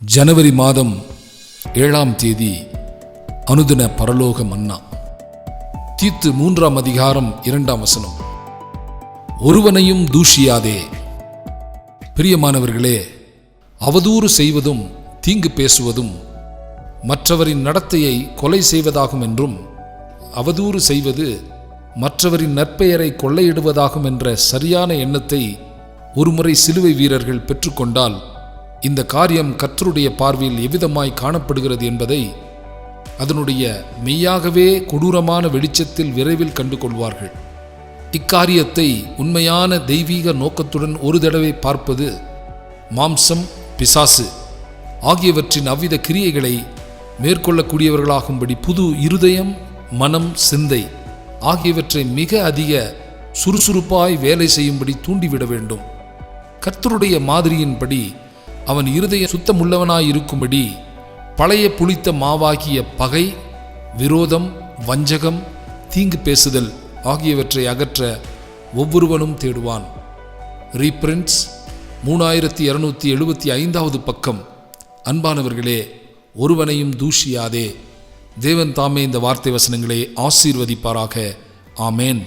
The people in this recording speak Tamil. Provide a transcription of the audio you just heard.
ஜனவரி மாதம் 7ஆம் தேதி அனுதின பரலோக மன்னா. தீத்து 3ஆம் அதிகாரம் 2ஆம் வசனம். ஒருவனையும் தூஷியாதே. பிரியமானவர்களே, அவதூறு செய்வதும் தீங்கு பேசுவதும் மற்றவரின் நடத்தையை கொலை செய்வதாகும் என்றும், அவதூறு செய்வது மற்றவரின் நற்பெயரை கொள்ளையிடுவதாகும் என்ற சரியான எண்ணத்தை ஒருமுறை சிலுவை வீரர்கள் பெற்றுக்கொண்டால் இந்த காரியம் கர்த்தருடைய பார்வையில் எவ்விதமாய் காணப்படுகிறது என்பதை அதனுடைய மெய்யாகவே கொடூரமான வெளிச்சத்தில் விரைவில் கண்டு கொள்வார்கள். இக்காரியத்தை உண்மையான தெய்வீக நோக்கத்துடன் ஒரு தடவை பார்ப்பது மாம்சம், பிசாசு ஆகியவற்றின் அவ்வித கிரியைகளை மேற்கொள்ளக்கூடியவர்களாகும்படி புது இருதயம், மனம், சிந்தை ஆகியவற்றை மிக அதிக சுறுசுறுப்பாய் வேலை செய்யும்படி தூண்டிவிட வேண்டும். கர்த்தருடைய மாதிரியின்படி அவன் இருதயம் சுத்தமுள்ளவனாயிருக்கும்படி பழைய புளித்த மாவாகிய பகை, விரோதம், வஞ்சகம், தீங்கு பேசுதல் ஆகியவற்றை அகற்ற ஒவ்வொருவனும் தேடுவான். ரீப்ரிண்ட்ஸ் 3275வது பக்கம். அன்பானவர்களே, ஒருவனையும் தூஷியாதே. தேவன் தாமே இந்த வார்த்தை வசனங்களை ஆசீர்வதிப்பாராக. ஆமேன்.